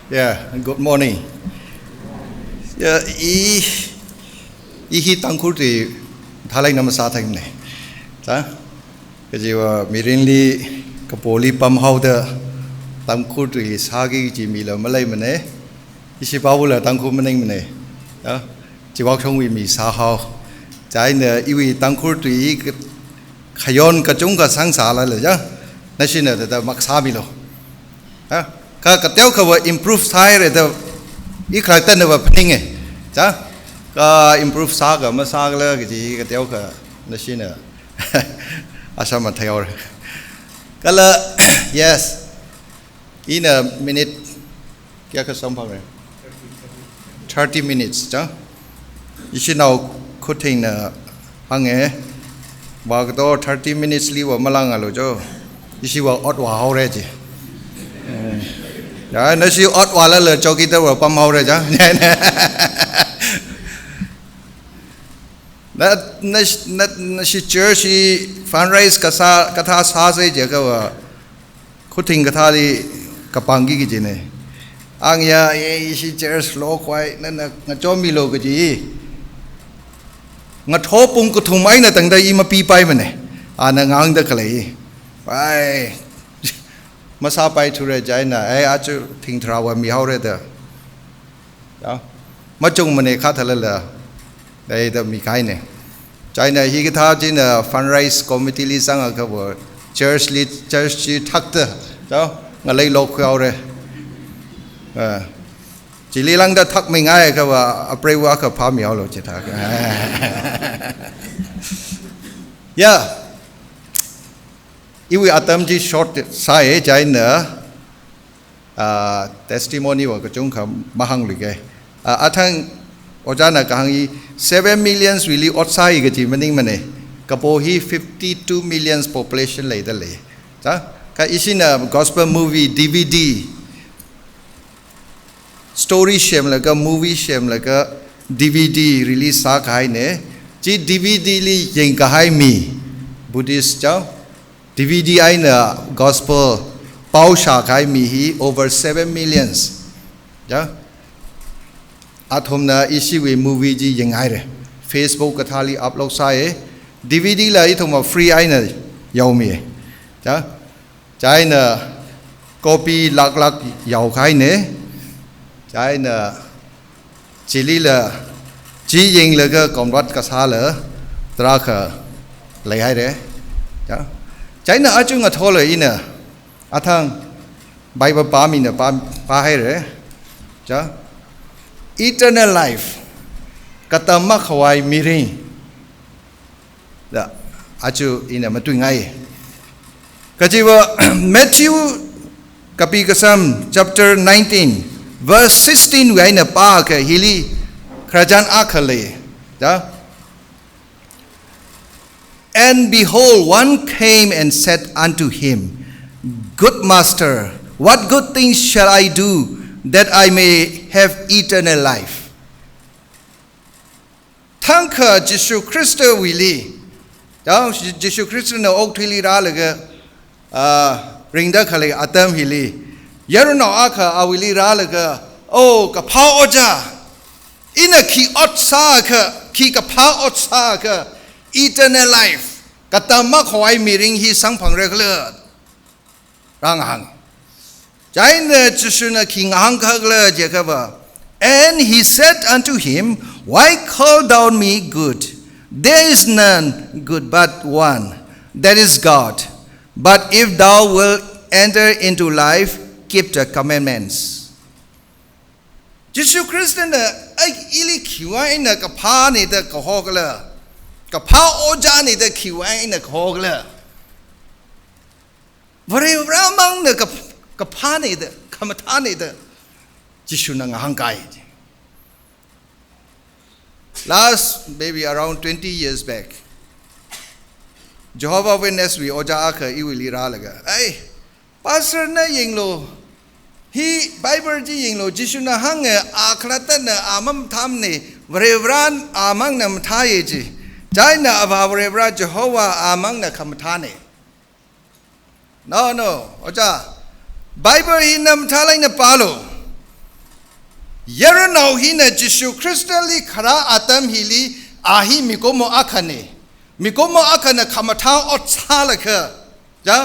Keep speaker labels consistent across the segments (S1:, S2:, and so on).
S1: Yeah, good morning. Yeah, I tangkurti thalai namasa thaimne. Ta? Kajiwa mirinli kapoli pam hauda tangkurti sagi jimila malay mane. Isi pawula tangku maning mane. Ta? Jiwak chongwi mi sahau. Jai na iwi tangkurti khayon kachunga sangsala le ja. Nashina da maksami lo. Ha? Ka teo ka wa improve sai re da I kharatan wa pning e cha ka improve sa ga ma sa ga la ji ka teo ka nashina asama thayor kala yes in a minute kya ka samphang re 30 minutes cha isinau khuthing na hange ba ga to 30 minutes li wa malang alo jo isi wa ot wa haw re ji nó siêu ót qua là cho kita vào pam hậu rồi chứ, nó siêu church fundraise cái thà xa xây chứ cái vào, khốt thình cái thà đi cái bang cái gì này, anh ya siêu church lo quay nên là cho mi lo cái gì, ngắt hố bung cái thùng máy là tầng đây mà pi bay mà này, anh ngang được cái này, phải Masa pai thure jai na achu thing thrawa mi haure da da ma chung mane kha thala la dai da mi kai ne jai na hi tha jin fundraise committee li sang ka bo church chi thak da da ngalai lo khau re chỉ li lang da thak mi ngai ka wa apre wa ka pha mi haw lo chi tha yeah Iwi atam ji short sai jai na testimony wa ka chung kha mahang li ge athang ojana ka hangi 7 millions really outside ga ji maning mane kapo hi 52 millions population lai da le cha ka isina gospel movie DVD story shem la ka movie shem la ka DVD release sa khai ne ji DVD li yin ka hai mi Buddhist cha DVD aina gospel pau sha khai mi hi over 7 millions ja athom na isi we movie ji yengai re Facebook ka thali upload sa e DVD la I thoma free aina yaw mi ja chai na copy lak yaw khai ne chai na chili la ji yeng la ka konvat ka sa la tra kha lai hai re ja Chai na achu nga thole ina athang Bible pa mi na pa hai re cha eternal life katama khawai miring da achu ina matui ngai kajiwa Matthew kapi kasam chapter 19 verse 16 we ina pa ka hili krajan akhale da And behold, one came and said unto him, Good master, what good things shall I do that I may have eternal life? Thanka Jesu Christ wili. Down Jesu Christ no ok thili ra laga ringda khale atam hili. Yaruno aka awili ra laga oh ka phao oja. Ina ki otsa ka ki ka phao otsa ka eternal life katama khoi miring hi sangphang re khle rang hang jaina chusuna king hang khagle je ka ba and he said unto him why call thou me good there is none good but one that is God but if thou wilt enter into life keep the commandments Jesus Christ na ai ili khiwa ina ka pha ni da ka ho kala ka phao oja ni da khiwai na khog la vare ramang na ka pha ni da khamatha ni da Jishu na ngang kai last maybe around 20 years back Jehovah Witness we oja akha iwili ra laga ai pastor na yinglo hi Bible ji yinglo Jishu na hang akhlata na amam tham ni vare ran amang nam thaye ji Jaina abhavrebra Jehovah amang na kamathane. No, oja. Bible hinam thalai na palo. ยาระนาวฮีนะจิชูคริสต์ลีคราอาตัมฮิลีอาฮีมิโกโมอาคันเนมิโกโมอาคันนะขมาท้าอดซาละค่ะจ้ะ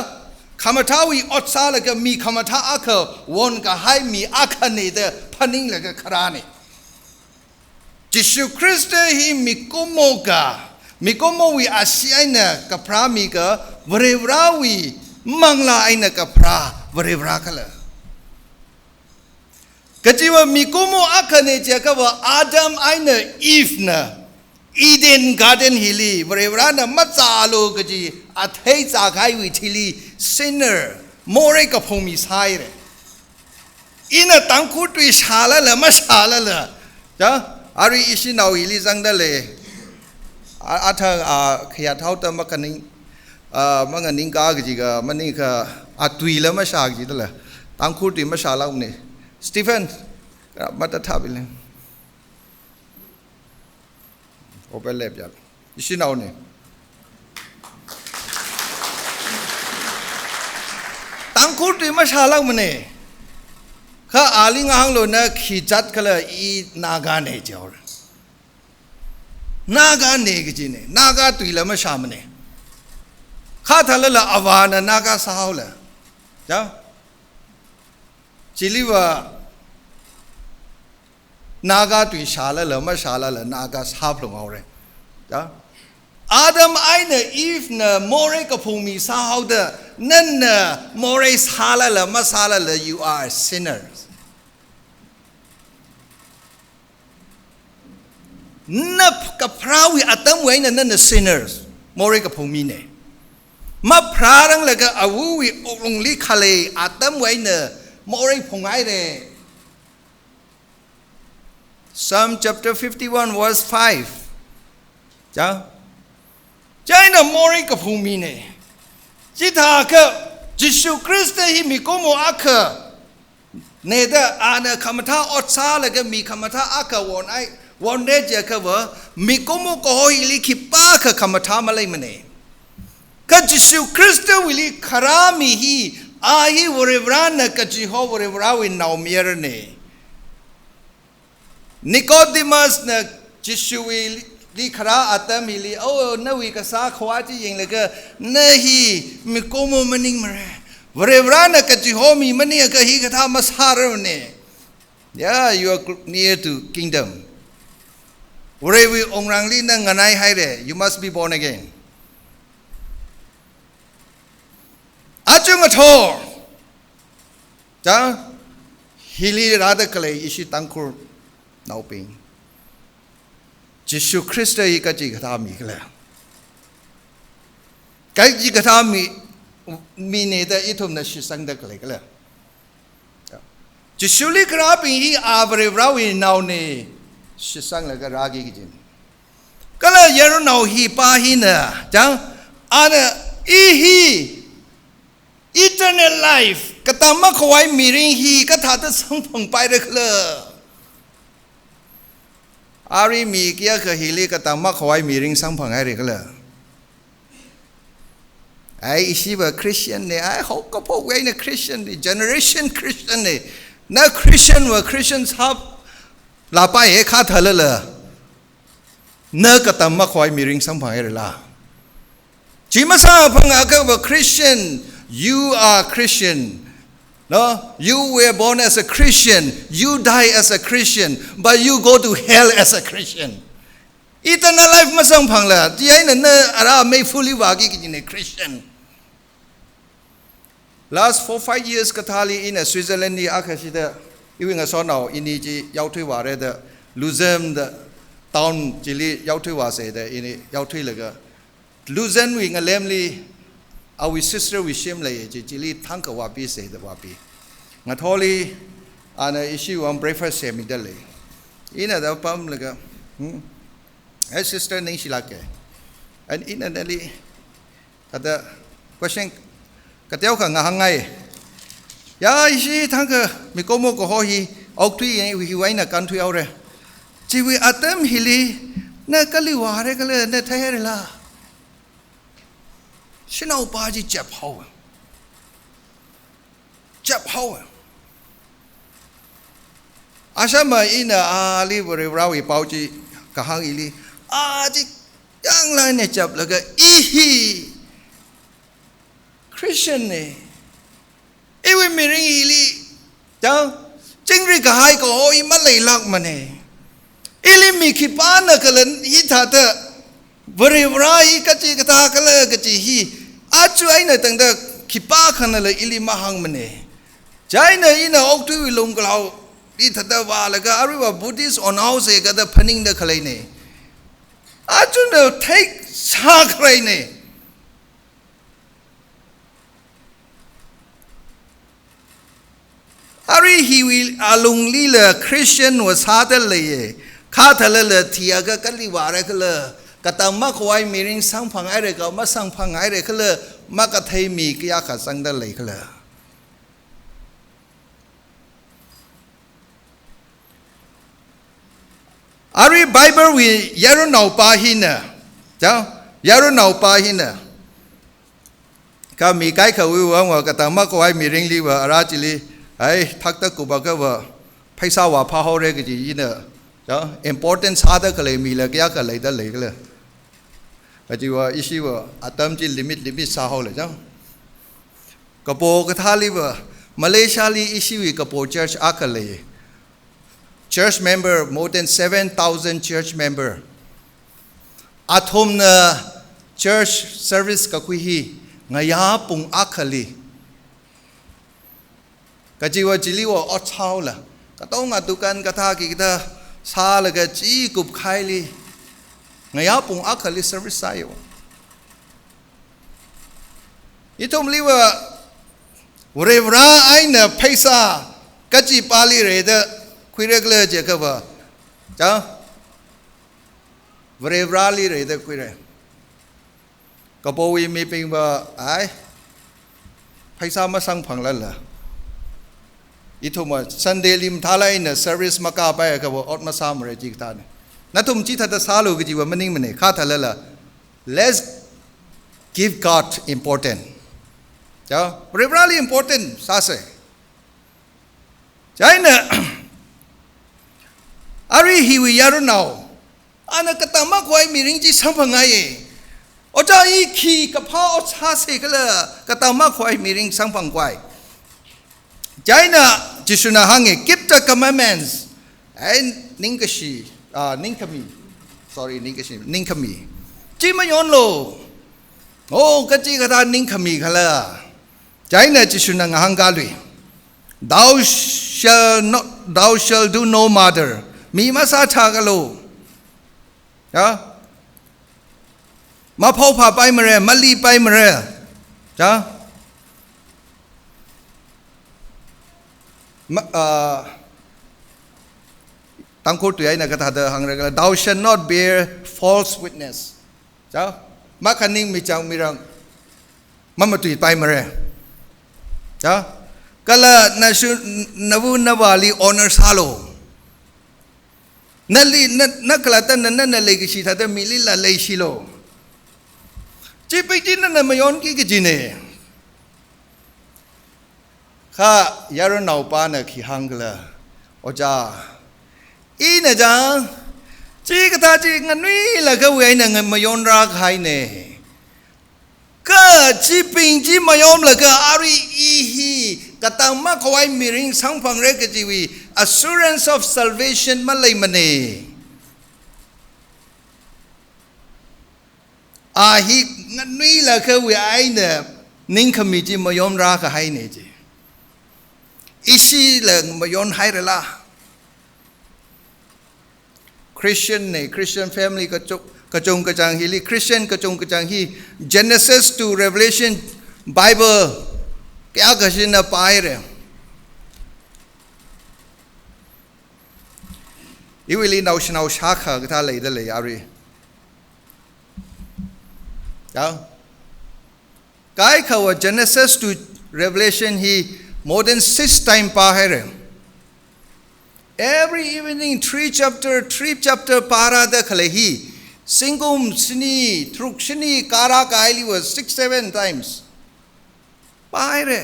S1: ขมาท้าวิอดซาละค่ะมีขมาท้าอาค่ะวนก็ให้มีอาคันเนเดพันิงละค่ะคราเนจิชูคริสต์ฮีมิโกโมกามิโกโมวิอาเซียนะกับพระมีกะวเรวราวีมังลาไอนะกับพระวเรวราคะละก็จีว่ามิโกโมอาคันเนเจก็ว่าอาดัมไอนะอีฟนะอีเดนการ์เดนฮิลีวเรวรานะมัจจาโลก็จีอัฐิจากไฮวิทิลีซินเนอร์โมเรกับพงมิสไฮเรอินะตังคุตุชาละละมาชาละละจ้ะอาริอิชินาวฮิลีจังเดเลอาทางขยันเท่าแต่มากันนิ่งมากันนิ่งกากจีกมันนี่ก็ตุยแล้วมาชากจีนั่นแหละตั้งคู่ตีมาชาแล้วนี่สตีเฟนมาตัดทับเลยโอเปนเล็บยันอิชินาวนี่ตั้งคู่ตีมาชาแล้วมันนี่ข้าอาลิงฮังโลนะขีจัดกันเลยอีนากาเนเจ้านาคาเนกจีเนนาคาตุยละมะชามเนข้าทะละละอวานะนาคาสาวละจ้ะจิลิวะนาคาตุยชาละละมะชาละละนาคาสาวลงเอาเรจ้ะอาดัมไอเนอีฟเนโมเรกพงมีสาวเดนั่นเนโมเรสาละละมะสาละละ you are sinnersนับกับพระวิอัตมไว้นั่น sinners โมเรกับพงมีเนี่ยมาพระรังเลยก็อาวุวิอกลงลิคาเลอัตมไว้เนี่ยโมเรพงไอเร่ Psalm chapter 51 verse 5จ้าใจน่ะโมเรกับพงมีเนี่ยจิตาก็ยิสุคริสต์ที่มีโกโมอาคเนี่ยแต่อาณาคำท้าอดซาเลยก็มีคำท้าอาควอนไอวันเดจก็ว่ามิโกโมก็ฮอิลิคิปาค่ะคำถามอะไรมันเองก็ยิสุคริสต์วิลิคารามิฮีอาฮีวเรวรานะก็จิฮวเรวราวินนาวมีร์เน่นิโคดิมัสนะยิสุวิลิคาราอัตมิลีโอ้นวิกษาขวาจียังเลยก็นะฮีมิโกโมมันนิงมาเร่วเรวรานะก็จิฮมีมันนี่ก็ฮีก็ทำมาสารเน่ yeah you are near to kingdom Wherever ongrangli na nganai haire, you must be born again. Ajung athor, ja, hili rada kale ishi tangkur nauping. Jisu Christa ikaji katami kale. Kaji katami mine da itum na shisang da kale kale. Jisu li karaping hi avre vrawi naune. ชิสังเลยก็รากีกินก็เลยยารนาวฮีปาฮีนะจังอันอีฮี eternal life ก็ตามมาขวายมีริงฮีก็ถ้าจะสังพงไปเลยเลยอารีมีเกียร์ก็ฮีลีก็ตามมาขวายมีริงสังพงให้เลยก็เลยไอ้ชีวะคริสเตียนเนี่ยไอ้เขาก็พวกไว้เนี่ยคริสเตียนเนี่ย generation คริสเตียนเนี่ยนะคริสเตียนว่าคริสเตียนชอบลาไปเอข้าทะเลละเนื้อกระตำมาคอยมีริงสัมผัสเลยล่ะจิมาซาพังอาก็ว่า Christian you are Christian no you were born as a Christian you die as a Christian but you go to hell as a Christian eternal life มาสัมผัสละที่ไอ้นั่นเนื้ออะไรไม่ fully ว่ากี่กินเนี่ย Christian last 4-5 years ก็ทาลีอินสวิตเซอร์แลนด์นี่อาคาชิดะ因为我说呢，印尼จี要推话来的，卢森的，town这里要推话谁的，印尼要推那个，卢森为我来里，啊为 sister 为什么来？这里汤个话比谁的话比，我托里，啊那一些我 breakfast 什么的嘞，因那都帮那个，哎 sister 您是哪个？哎因那里，他的question，个条个我行哎。呀，一些他个美国某个好些，奥推人为为那干推เอาเลยจีวีอัตมฮิลีนั่นก็ลิวาร์ก็เลยนั่นไทยเลยล่ะฉันเอาปาจีจับเขา อาชามาอินะอาลีบริวราวิปาวจีกะฮังอิลีอาจิยังไงเนี่ยจับแล้วก็อีฮีคริสเตียนเนี่ยเอวิมิริงอิลีเจ้าจิงริกะไฮก็โอ้ยมาเลยลักมันเนี่ยอิลีมีขีปานะกันเลยยิทาเตบริวราอีกัจจิกตากันเลยกัจจิฮีอาจุไอเนี่ยตั้งแต่ขีปาขันเลยอิลีมาหังมันเนี่ยใจเนี่ยอินะออกทุยลงกล่าวอีทัดว่าแล้วก็อาริว่าบุติสอนเอาเสกแต่พันิงเด็กเลยเนี่ยอาจุเนี่ยเทคชาใครเนี่ยอาริฮิวิอาลุงลีเลคริสเตียนว่าซาเตเลยข้าทะเลเลยที่อาก็กันลีวาระก็เลยก็ตามมาควายมีริงสังพังไอเรก็มาสังพังไอเรก็เลยมากระเทยมีกิยาขัดสังเดเลยก็เลยอาริไบเบิลวิยารุนเอาปาหินะเจ้ายารุนเอาปาหินะก็มีใครเขาวิวว่าก็ตามมาควายมีริงลีว่าอาราจิลีไอ้ทักตะกูบอกว่าไพศาลว่าพาเขาเรียกจีอีนะเจ้า important ซาตะก็เลยมีเลยกิยาก็เลยได้เลยก็เลยก็จีว่าอิชิว่าอัตมจีลิมิตซาเขาเลยเจ้าก็โปก็ท่าลีว่ามาเลเซียลีอิชิวิก็โป church อาก็เลย church member more than 7,000 church member อาทมนะ church service ก็คุยฮีงายาปุงอาก็เลยก็จีว่าจิลิว่าอดเช้าละก็ต้องมาดูกันก็ท่ากี่ก็ท่าซาเลยก็จีกุบไข่ลีงายาปุงอาก็เลย service ใส่อยู่อีทมลีว่าเรวราไอเนเพซาก็จีปาลีเรเดคุยเรื่องเลยเจ้าก็ว่าจ้าเรวราลีเรเดคุยเรื่องก็พอวิมีเป็นว่าไอ้เพซามาสั่งพังแล้วล่ะอีทุมว่าซันเดลิมทาไลน์เซอร์วิสมากาไปก็ว่าอดมาสามเรจิกตาเนี่ยนั่นทุมจิตทัดสาลูกจีว่ามันนิ่งมันเนี่ยข้าทะเลละ let's give God important จ้า really important ซาเซ่ใช่เนี่ยอาริฮิวิยารุนาวอันนั้นก็ตามมาควายมีริงจีสัมพังไงโอ้จ้าอีขีกับพ่อโอ้ซาเซ่ก็เลยก็ตามมาควายมีริงสัมพังควายใจน่ะจิสุนาหังkeep the commandments ไอ้นิงกชีนิงคมี sorry นิงกชีนิงคมีจีไม่ยอนโลโอ้ก็จีก็ตานิงคมีกันละใจน่ะจิสุนาหังกาลุย thou shall do no murder มีมาซาชากะโลจ้ะมาพ่อพาไปมาเร่มาลีไปมาเร่จ้ะตั้งคู่ตัวใหญ่นะก็ท่าเดิมหังเรื่อง thou shall not bear false witness จ้ะมาคันนิ่งมีจังมีรังมันมาตุยไปมาเร่จ้ะก็ละนวูนวาลี honor ซาโลนั่นลีนักละตั้งนั่นเลยกิจท่าเดิมมีลีละเลยชิโลจีไปจีนั่นไม่ย้อนกี่กิจเนี่ยข้ายารุนเอาปานะขี้หังกละโอจ้าอีนะจ๊ะจีก็ท่าจีงันนี่ละก็เว้ยนะงันไม่ย้อนรักใครเนี่ยก็จีปิงจีไม่ยอมละก็อาริอีฮีก็ตามมาควายมีริงสังพังเรกจีวี assurance of salvation มาเลยมันเองอาฮีงันนี่ละก็เว้ยนะนิ่งขมิจีไม่ยอมรักใครเนี่ยจีอิชิละไม่ยอมให้เลยล่ะ Christian เนี่ย Christian family ก็จบกระจงกระจังฮีลีคริสเตียนกระจงกระจังฮี Genesis to Revelation Bible แก่กระชินน่ะไปเลยอีวิลีนเอาชนาชาขากระทาเลยได้เลยอารีจ้าไกด์เขาว่า Genesis to Revelation ฮี more than 6 times ไปเลย every evening 3 chapter ปาราเดขเลยฮี Singum sini, truk sini, kara kaili was 6-7 times. Paire.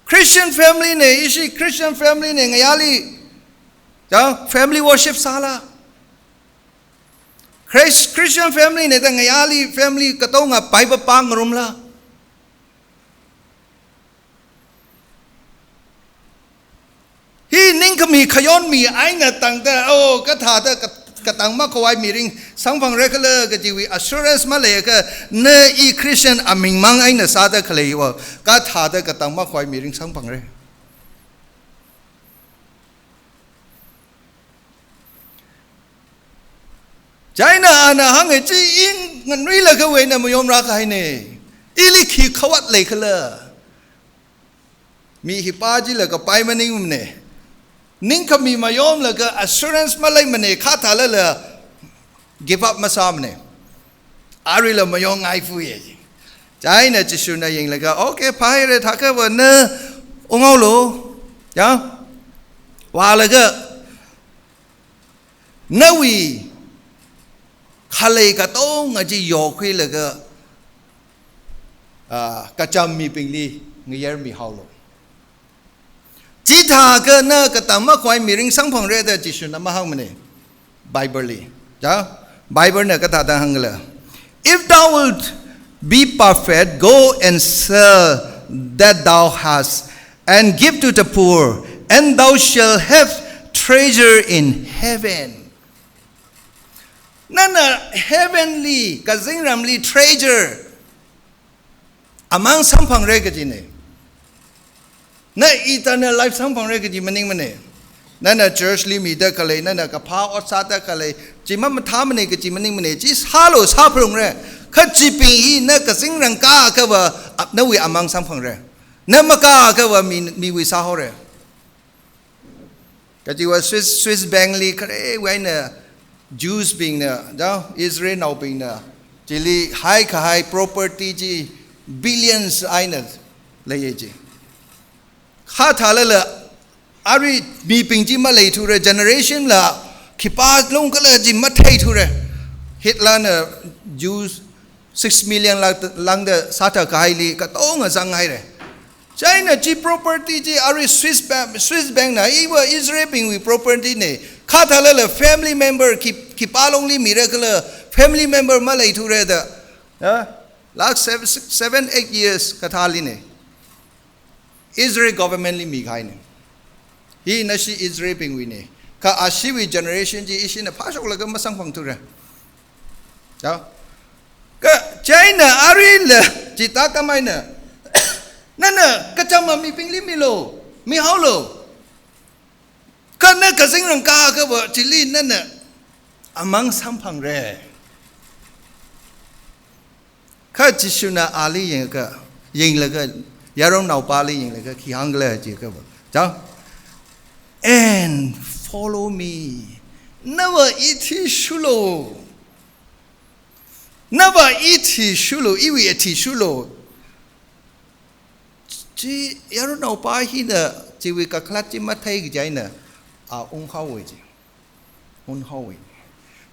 S1: Christian family ne, ishi Christian family ne ngayali จ้า family worship ซาละ Christian family เนี่ยแต่ไงอาลี family ก็ต้องไปประปังรุมละฮีนิ่งก็มีขย้อนมีไอ้เนี่ยตั้งแต่โอ้ก็ถ่าแต่กระตังมาขวายมีริงสังฟังเรกเลยก็จีวี assurance มาเลยก็เนอี Christian อามิงมังไอ้เนี่ยซาแต่เคลีว่าก็ถ่าแต่กระตังมาขวายมีริงสังฟังเรใจน่ะนะฮังไอ้จีอิงเงินรีเลยก็เว้ยนะมยอมรักใครเนี่ยอีลิขีขวัดเลยก็เลยมีฮิปาจีเลยก็ไปมันนิ่งมันเนี่ยนิ่งก็มีมายอมเลยก็ assurance มาเลยมันเนี่ยข้าถ่าเลย give up มาซ้ำเนี่ยอารีเลยมายอมง่ายฟุ้ยใจน่ะจะชุนได้ยังเลยก็โอเคไปเลยถ้าเกิดว่าเนอองเอาโลจ้าว่าเลยก็เนวีขาเลยก็ต้องอาจจะยกขึ้นเลยก็กระจำมีปิงลีเงี้ยมีฮาวโลจีท่าก็เนก็ตามมาควายมีริงสังพงเรเดจิชุนมาห้องมันเนี่ยไบเบิลลีจ้าไบเบิลเนี่ยก็ท่าทางเลย if thou wilt be perfect go and sell that thou hast and give to the poor and thou shalt have treasure in heavenนั่นน่ะ heavenly กับสิ่งรำลี treasure อามังสัมพังเรกจีเนี่ยนั่น eternal life สัมพังเรกจีมันนิ่งมันเนี่ยนั่นน่ะ church ลีมีเด็กเลยนั่นน่ะกับพาอดซาเด็กเลยจีมันท้ามันเนี่ยกจีมันนิ่งมันเนี่ยจีฮาโลซาพรงเร่ข้าจีปีฮีนั่นกับสิ่งรังกาก็ว่านั่นวิอามังสัมพังเร่นั่นมากาก็ว่ามีวิสาหเร่ก็จีว่า Swiss bank ลีก็เลยไว้เนี่ยJews being there, Israel now being there. Jili high property ji billions ainas lay ji. Kha thala la ari mi ping ji ma lay thu re generation la khipa long ka la ji ma thai thu re. Hitler na Jews 6 million lang de sata kai li ka tong a sang hai re. China ji property ji ari Swiss bank na iwa Israel being we property neข้าทะเลเลย family member ขีป้าลงลีมีเรื่องเลย family member มาเลยทุเรศนะ last 7-8 years ข้าทาลีเนี่ย Israel government ลีมีใครเนี่ยฮีนั่นสิ Israel เป็นวินเนี่ยข้าอาชีพ generation จีอิชิเนี่ยพาชกเลยก็มาสังฟังทุเรศจ้าก็ใจน่ะอารีเลยจิตตาทำไมเนี่ยนั่นน่ะก็จำมามีเป็นลีมีโลมีเฮาโลก็นั่นก็สิ่งรังกาก็ว่าจิลีนั่นน่ะอามังสัมพังเร่ข้าจิชุนาอาลียังก็ยิงเลยก็ยาร้องหนาวปาลียังเลยก็ขี้หังเลยจีก็บอกจ้า and follow me never eat shulo never eat shulo iwi eat shulo จียาร้องหนาวปาฮีน่ะจีวิกคลัดจิมาไทยกี่ใจน่ะองค์เข้าไว้จีองค์เข้าไว้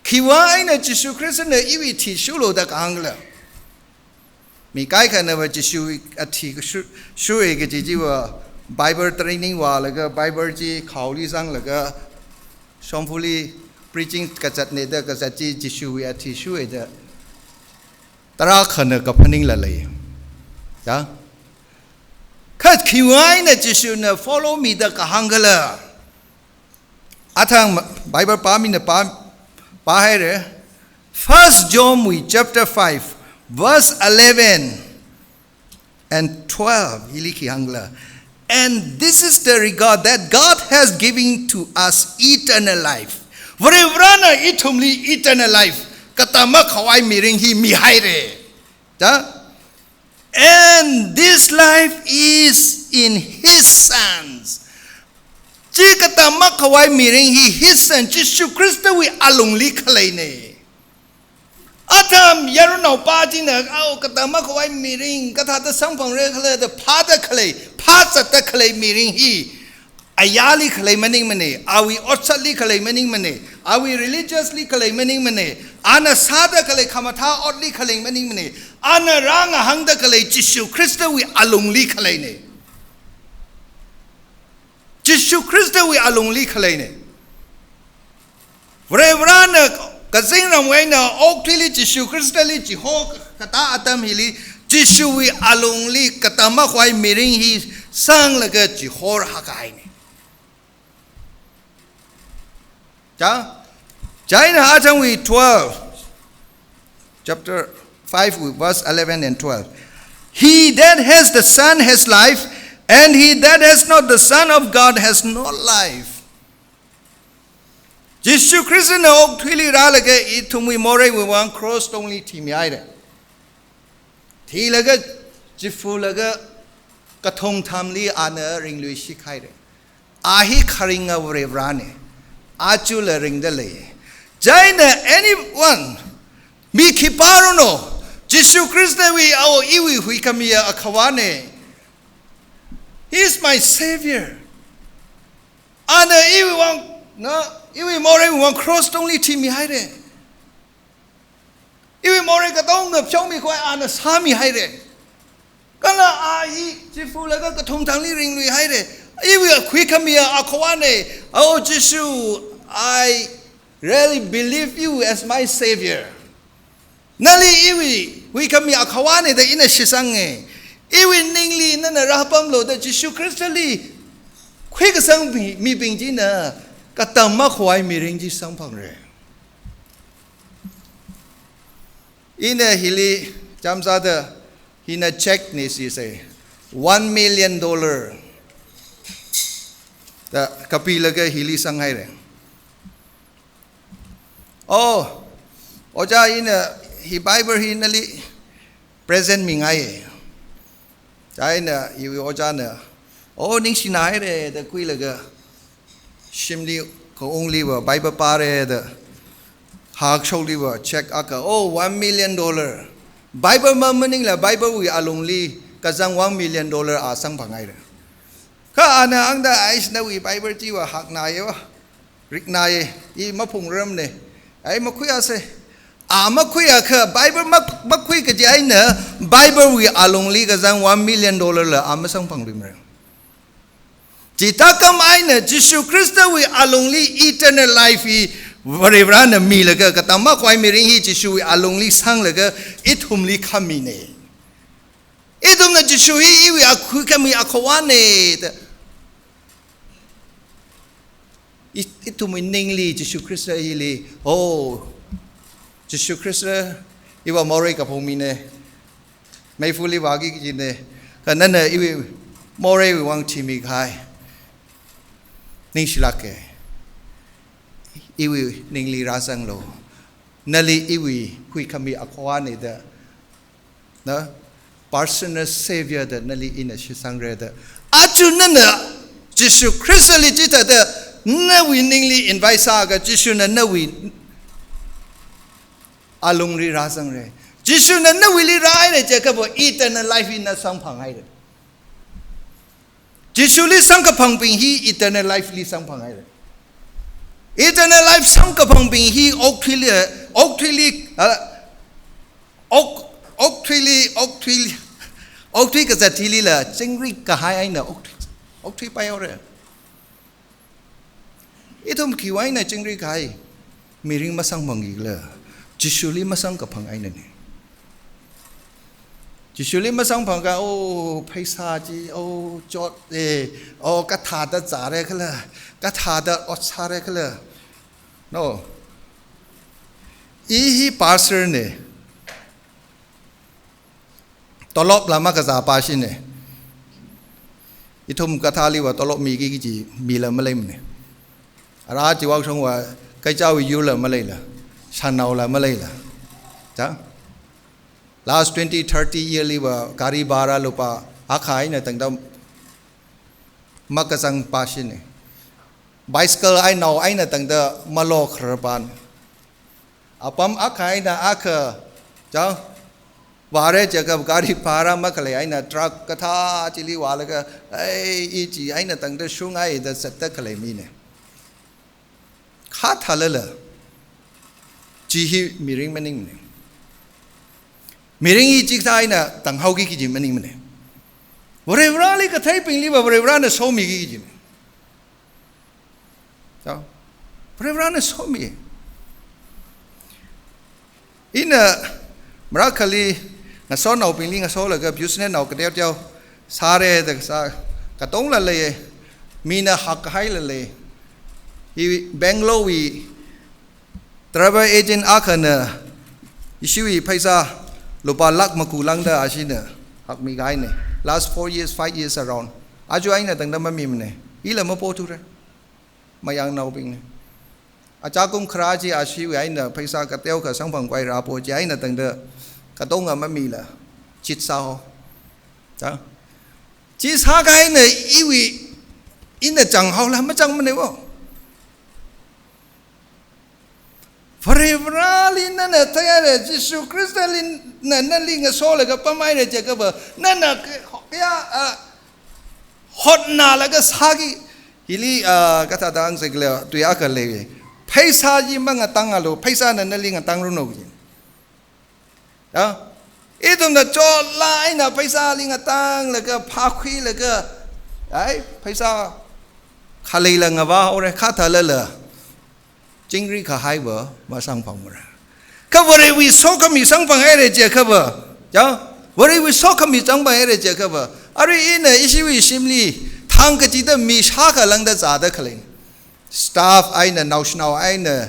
S1: คิดว่าไอ้เนี่ยจิสุคริสต์เนี่ยอีวิธีชูโลดักอังเลยมีใครกันเนี่ยว่าจิสุอาทิตย์ชูเอกจีว่า Bible training ว่าแล้วก็ Bible จีข่าวลิซังแล้วก็ชมพูลี preaching กษัตริย์เนี่ยกษัตริย์จิสุอาทิตย์ชูเอกตราขันเนี่ยกับพนิงละเลยจ้ะข้าคิดว่าไอ้เนี่ยจิสุเนี่ย follow me ดักอังเลยอาทาง Bible ป้ามีเนี่ยป้าให้เลย First John chapter 5 verse 11 and 12 iliki hangla and this is the regard that God has given to us eternal life Vrana itumli eternal life katama khawai miring hi mi hai re ta and this life is in his sonsจีกตามักขวายมีเรื่องฮีฮิสันจิสุคริสต์วิอาลงลิขเลยเนี่ยอาทามยารุนเอาป้าจีเนี่ยเอากตามักขวายมีเรื่องกตาตะสังฟังเรื่องเลยแต่พาตะขเลยพาสัตะขเลยมีเรื่องฮีอายาลิขเลยมันนิ่งมันเนี่ยอาวิอัศลิขเลยมันนิ่งมันเนี่ยอาวิ religiously ขเลยมันนิ่งมันเนี่ยอานาซาตะขเลยขมาท่าอัศลิขเลยมันนิ่งมันเนี่ยอานาร่างหังตะขเลยจิสุคริสต์วิอาลงลิขเลยเนี่ยจิสุคริสต์วิอาลงลิขเลยเนี่ย Vrevran kazing ramwaina oktili jishu kristali jiho kata atam hili jishui alungli katama kwai miring hi sang laga jihor hakai ne ja Jaina Atangwi 12 chapter 5 verse 11 and 12 He that has the Son has life and he that has not the Son of God has no life Jishu Christ na ok thili ra laga itumwi more we one cross only team yaide thi laga jifu laga kathong thamli ana ringlui shikhai ahi kharinga vrevrane achula ringdale Jaina anyone mi kiparuno Jishu Christ we our iwi hui kamia akawane He is my savior ana iwi one no Iwi more one cross only team hide. Iwi more katong show me quite an sami hide. Kala ai jifu laga katong tangli ring we hide. Iwi quick me akwane. Oh Jishu, I really believe you as my savior. Nali iwi we come me akawane the ina shisange. Iwi ningli nana rapam lo the Jishu Christali. Quick sang mi bingjina. Katama khwai miring ji sangphang re ina hili jamzada hina check ni si say $1 million da kapilaga hili sangai re oh oja ina hi bible hinali present mingai jaina hi oja na oh ning sinai re da kuilaga Shimli ko only wa Bible pare the hak sholi wa check aka oh $1 million Bible meaning la Bible we alongli kazang $1 million asang pangai re ka ana angda ais na we Bible ji wa hak na ye wa rik na ye I mapung ram ne ai makuya se makuya ka Bible makui ka jai na Bible we alongli kazang $1 million la amasang panglim re Jita kam aina Jishu Krista we alongli eternal life hi varevra mi laga katama kwai miring hi Jishu we alongli sang laga ithumli khamine idum na Jishu hi we akhu kami akwane itumi ningli Jishu Krista hi li oh Jishu Krista iwa more ka phomine mai fuli wagi jine kanana iwi more we wang chimi khai Ning silake iwi ningli rasang lo nali iwi hui kami akwane da na personal savior da nali ina shisang re da achu nana Jishu Christ li jita da na wi ningli invite sa ga Jishu na wi alungri rasang re Jishu na wi li rai re je ka bo eternal life ina sang phangai re Jishu li sang kapang ping hi eternal life li sang pangai eternal life sang kapang ping hi oktili ka zatili la chingri ka hai na oktri pa yore itum kiwai na chingri ka hai miring masang mangi la Jishu li masang kapang ai na ni Jisuli masang pangka oh paisa ji oh jot oh kathada zare kala kathada otsare kala no ihi pastor ne tolop lama kaza pasin ne itum kathali wa tolop mi gi ji mi la malai ne ara ji wa song wa kai chao yu la malai la sanau la malai la ja Last 20-30 years liwa kari bara lupa akai na tangda makasang pasin bicycle ai nau ai na tangda malo khrapan apam akai na aka ja ware jaga kari bara makale ai na truck katha chili walaga ai iji ai na tangda shungai da satta kale mine kha thalala jihi miring maning ne Miringi cikta ina tang hau gi ji maning mane. Vorevra li ka thai ping li ba vorevra na so mi gi ji. So vorevra na so mi. อินะมรักขลีงั้นซ้อนเอาเป็นลิงซ้อนเลยก็บิวส์เนี่ยเอากระเดียวเดียวสาเร่แต่สากระตงละเลยมีนะหักให้ละเลยอีแบงก์โลวีทราเวลเอเจนต์อาคันเนออิชิวีไพซ่าลูปาลักมาคูลังเดออาชินเนอหักมีไงเนี่ย last 4 years 5 years around อาจุไอ้เนี่ยตั้งแต่มามีมันเนี่ยอีละมาโพทุเรมายังนาบิงเนี่ยอาจารย์กุมคราจีอาชีวไอ้เนี่ยไพซ่ากระเตียวกับสังพังไกวราโปจีไอ้เนี่ยตั้งแต่กระตงอ่ะมามีละจิตสาวจ้ะจิตสาวไอ้เนี่ยอีวีอินเดจังเขาละไม่จังมันเนี่ยวะฟรีฟราลินนั่นเนี่ยที่อะไรยิสุคริสต์ลินนั่นลิงก็โซ่เลยก็ปั้มไม่ได้เจ้าก็บอกนั่นน่ะก็ฮอตน่าแล้วก็สากิฮิลีก็ถ้าดังสิกเลยตัวอยากเลยไพศาลยิ่งมันก็ตั้งอะไรไพศาลนั่นลิงก็ตั้งรุ่นนู้นอ่ะอีตรงนั้นจอดไล่น่ะไพศาลลิงก็ตั้งแล้วก็พาคุยแล้วก็ไอ้ไพศาลขาเลยละงั้นว่าอะไรข้าทะเลละจริงหรือข้าให้บ่มาสังพังบ่ละก็วันนี้วิศวกรรมสังพังให้เลยเจ้าครับบ่จ้ะวันนี้วิศวกรรมสังพังให้เลยเจ้าครับบ่อะไรอินเนี่ยอิชิวิชิมลีทางกจิตมีชาขัลังเดจ่าเด็กเลย staff ไอ้เนี่ย national ไอ้เนี่ย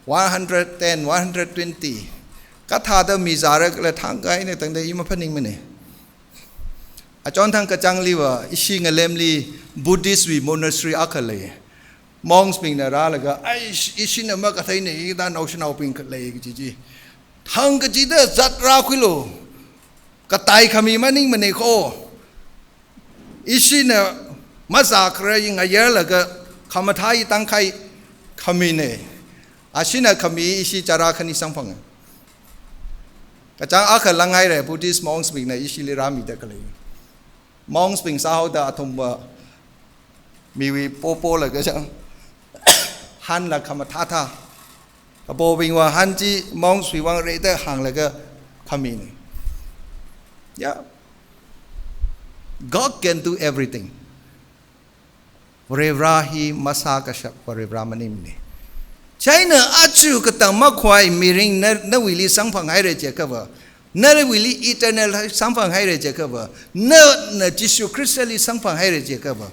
S1: 110 120ก็ท่าเดิมมีจ่าเด็กเลยทางไอ้เนี่ยตั้งแต่ยี่มาพันนิ่งมันเนี่ยอาจารย์ทางกระจังลีว่าอิชิงเล่มลี Buddhist วิ monastery อักเลยมองสปริงเนี่ยร้าเลยก็ไอ้อิชินเนี่ยมันก็ที่นี่ด้านเอาชนะเอาปิงเลยจีทางกจิตจัดราคุยโลก็ตายขมีมันนิ่งมันเนี่ยโคอิชินเนี่ยมาจากใครยังไงเยอะเลยก็ขมาท้ายตั้งใครขมีเนี่ยอาชินเนี่ยขมีอิชิจาราคณิสังพังกระจังอักลังไงเลย Buddhist มองสปริงเนี่ยอิชิลิรามีเด็กเลยมองสปริงสาวดาทุมว่ามีวิโปโปเลยก็จังฮันละคำท่าก็บอกวิ่งว่าฮันจีมองสวิวังเรเดอร์ห่างเลยก็ขมิน yeah God can do everything เรวราฮีมาสากชับเรวรามันิมนี่ใช่เนอะอาจูก็ตั้งมาควายมีริงนวิลิสังพังให้เรเจก็ว่านวิลิอีเทอร์เนลสังพังให้เรเจก็ว่านจิสุคริสต์ลิสังพังให้เรเจก็ว่า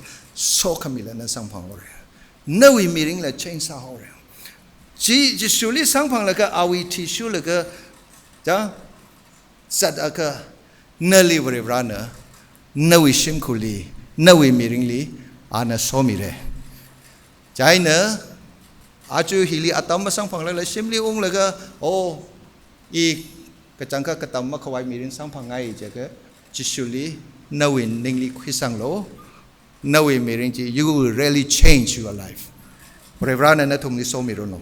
S1: โซขมิลนั่นสังพังอะไรนวิมีริงละเชนสาอะไรจิสุลิสังพังละก็อาวิทิสุละก็จ้ะสัตว์ก็นลิวเรวรานะนวิชิมคุลีนวิมีริงลีอานาโซมิเรใจเนอะอาจูฮิลีอัตมาสังพังละชิมลีองละก็โอ้อีกระจังก็กระตำมาขวายมีริงสังพังไงเจ้าก็จิสุลีนวินิงลีคุยสังโลno way meaning you will really change your life. Reverend and Natum is so mirror no.